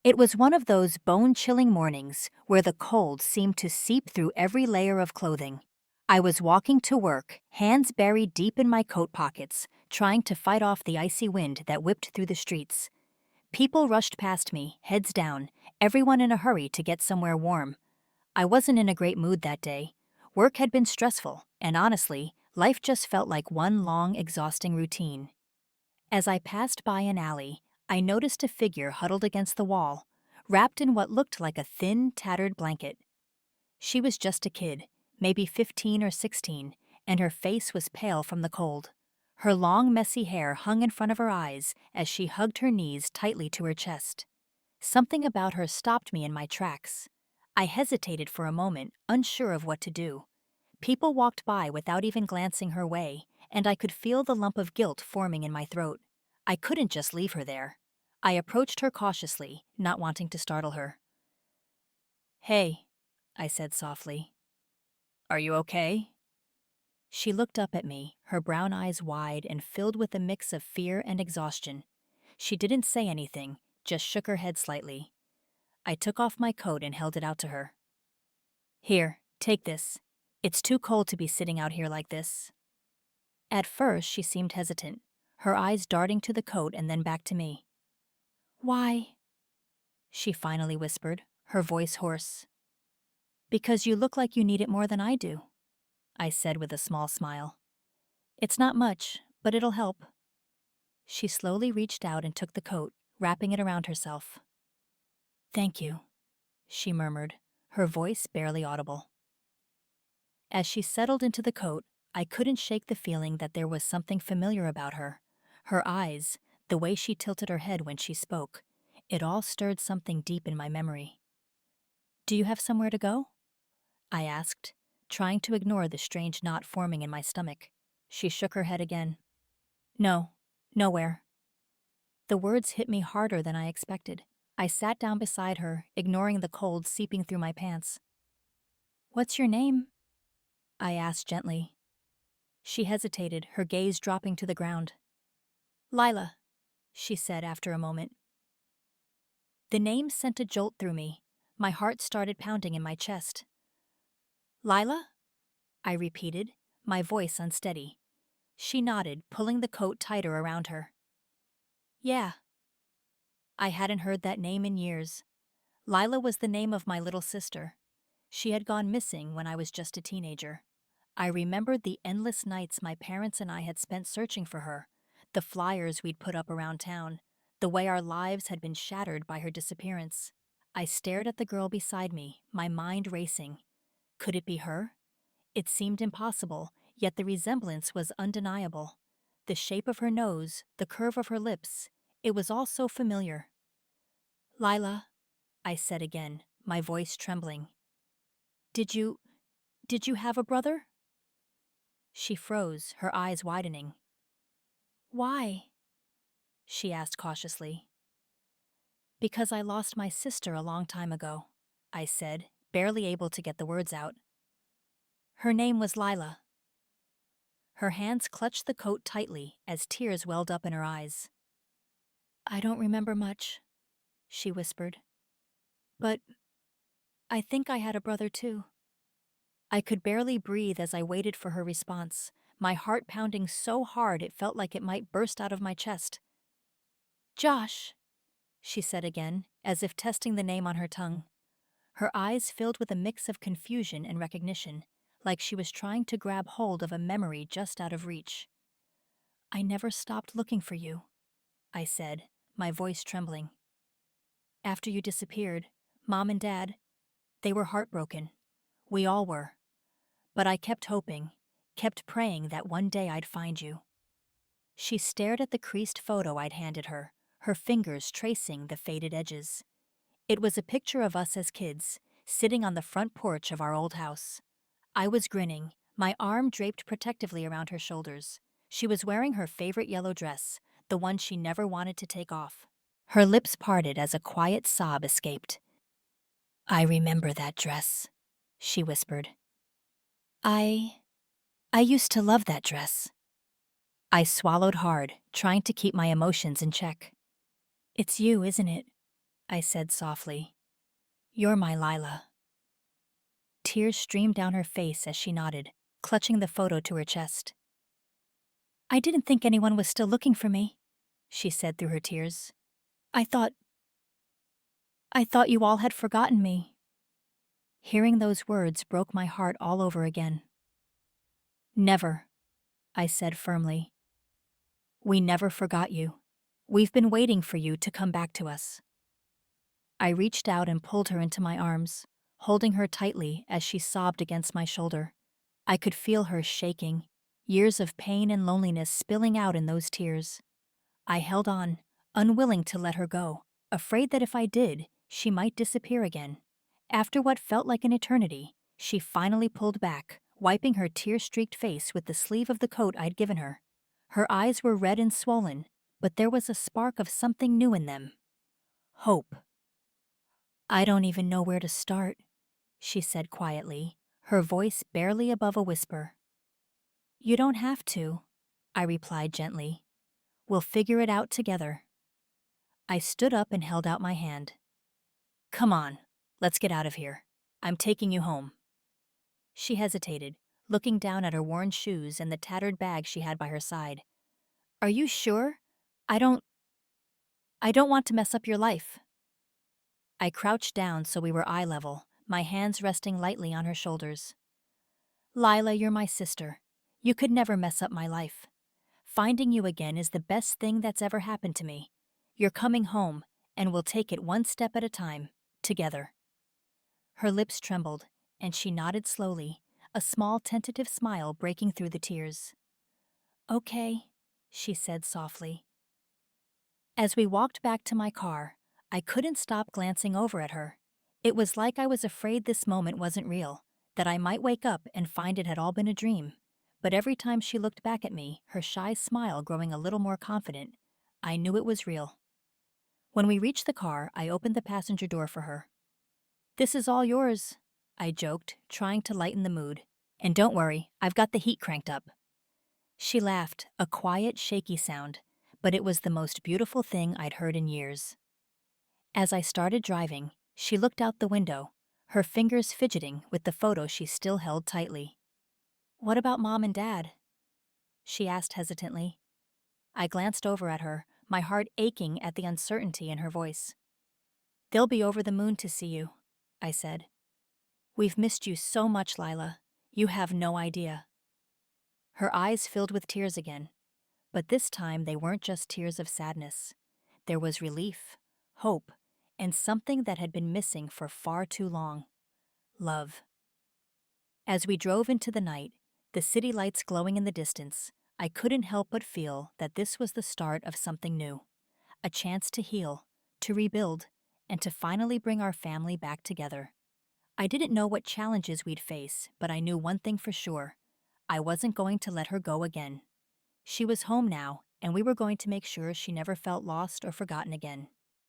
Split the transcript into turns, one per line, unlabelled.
It was one of those bone-chilling mornings where the cold seemed to seep through every layer of clothing. I was walking to work, hands buried deep in my coat pockets, trying to fight off the icy wind that whipped through the streets. People rushed past me, heads down, everyone in a hurry to get somewhere warm. I wasn't in a great mood that day. Work had been stressful, and honestly, life just felt like one long, exhausting routine. As I passed by an alley, I noticed a figure huddled against the wall, wrapped in what looked like a thin, tattered blanket. She was just a kid, maybe 15 or 16, and her face was pale from the cold. Her long, messy hair hung in front of her eyes as she hugged her knees tightly to her chest. Something about her stopped me in my tracks. I hesitated for a moment, unsure of what to do. People walked by without even glancing her way, and I could feel the lump of guilt forming in my throat. I couldn't just leave her there. I approached her cautiously, not wanting to startle her. "Hey," I said softly. "Are you okay?" She looked up at me, her brown eyes wide and filled with a mix of fear and exhaustion. She didn't say anything, just shook her head slightly. I took off my coat and held it out to her. "Here, take this. It's too cold to be sitting out here like this." At first, she seemed hesitant, her eyes darting to the coat and then back to me. "Why?" she finally whispered, her voice hoarse. "Because you look like you need it more than I do," I said with a small smile. "It's not much, but it'll help." She slowly reached out and took the coat, wrapping it around herself. "Thank you," she murmured, her voice barely audible. As she settled into the coat, I couldn't shake the feeling that there was something familiar about her. Her eyes, the way she tilted her head when she spoke, it all stirred something deep in my memory. "Do you have somewhere to go?" I asked, trying to ignore the strange knot forming in my stomach. She shook her head again. "No, nowhere." The words hit me harder than I expected. I sat down beside her, ignoring the cold seeping through my pants. "What's your name?" I asked gently. She hesitated, her gaze dropping to the ground. "Lila," she said after a moment. The name sent a jolt through me. My heart started pounding in my chest. "Lila?" I repeated, my voice unsteady. She nodded, pulling the coat tighter around her. "Yeah." I hadn't heard that name in years. Lila was the name of my little sister. She had gone missing when I was just a teenager. I remembered the endless nights my parents and I had spent searching for her, the flyers we'd put up around town, the way our lives had been shattered by her disappearance. I stared at the girl beside me, my mind racing. Could it be her? It seemed impossible, yet the resemblance was undeniable. The shape of her nose, the curve of her lips, it was all so familiar. "Lila," I said again, my voice trembling. Did you, did you have a brother?" She froze, her eyes widening. "Why?" she asked cautiously. "Because I lost my sister a long time ago," I said, barely able to get the words out. "Her name was Lila." Her hands clutched the coat tightly as tears welled up in her eyes. "I don't remember much," she whispered. "But I think I had a brother too." I could barely breathe as I waited for her response, my heart pounding so hard it felt like it might burst out of my chest. "Josh," she said again, as if testing the name on her tongue. Her eyes filled with a mix of confusion and recognition, like she was trying to grab hold of a memory just out of reach. "I never stopped looking for you," I said, my voice trembling. "After you disappeared, Mom and Dad, they were heartbroken. We all were. But I kept hoping, kept praying that one day I'd find you." She stared at the creased photo I'd handed her fingers tracing the faded edges. It was a picture of us as kids, sitting on the front porch of our old house. I was grinning, my arm draped protectively around her shoulders. She was wearing her favorite yellow dress, the one she never wanted to take off. Her lips parted as a quiet sob escaped. "I remember that dress," she whispered. I I used to love that dress." I swallowed hard, trying to keep my emotions in check. "It's you, isn't it?" I said softly. You're my Lila. Tears streamed down her face as she nodded, clutching the photo to her chest. I didn't think anyone was still looking for me, she said through her tears. I thought you all had forgotten me. Hearing those words broke my heart all over again. Never, I said firmly. We never forgot you. We've been waiting for you to come back to us. I reached out and pulled her into my arms, holding her tightly as she sobbed against my shoulder. I could feel her shaking, years of pain and loneliness spilling out in those tears. I held on, unwilling to let her go, afraid that if I did, she might disappear again. After what felt like an eternity, she finally pulled back, wiping her tear-streaked face with the sleeve of the coat I'd given her. Her eyes were red and swollen, but there was a spark of something new in them. Hope. I don't even know where to start, she said quietly, her voice barely above a whisper. You don't have to, I replied gently. We'll figure it out together. I stood up and held out my hand. Come on, let's get out of here. I'm taking you home. She hesitated, looking down at her worn shoes and the tattered bag she had by her side. Are you sure? I don't want to mess up your life. I crouched down so we were eye level, my hands resting lightly on her shoulders. Lila, you're my sister. You could never mess up my life. Finding you again is the best thing that's ever happened to me. You're coming home, and we'll take it one step at a time, together. Her lips trembled, and she nodded slowly, a small tentative smile breaking through the tears. Okay, she said softly. As we walked back to my car, I couldn't stop glancing over at her. It was like I was afraid this moment wasn't real, that I might wake up and find it had all been a dream. But every time she looked back at me, her shy smile growing a little more confident, I knew it was real. When we reached the car, I opened the passenger door for her. This is all yours, I joked, trying to lighten the mood. And don't worry, I've got the heat cranked up. She laughed, a quiet, shaky sound, but it was the most beautiful thing I'd heard in years. As I started driving, she looked out the window, her fingers fidgeting with the photo she still held tightly. What about Mom and Dad? She asked hesitantly. I glanced over at her, my heart aching at the uncertainty in her voice. They'll be over the moon to see you, I said. We've missed you so much, Lila. You have no idea. Her eyes filled with tears again, but this time they weren't just tears of sadness. There was relief, hope, and something that had been missing for far too long. Love. As we drove into the night, the city lights glowing in the distance, I couldn't help but feel that this was the start of something new. A chance to heal, to rebuild, and to finally bring our family back together. I didn't know what challenges we'd face, but I knew one thing for sure. I wasn't going to let her go again. She was home now, and we were going to make sure she never felt lost or forgotten again.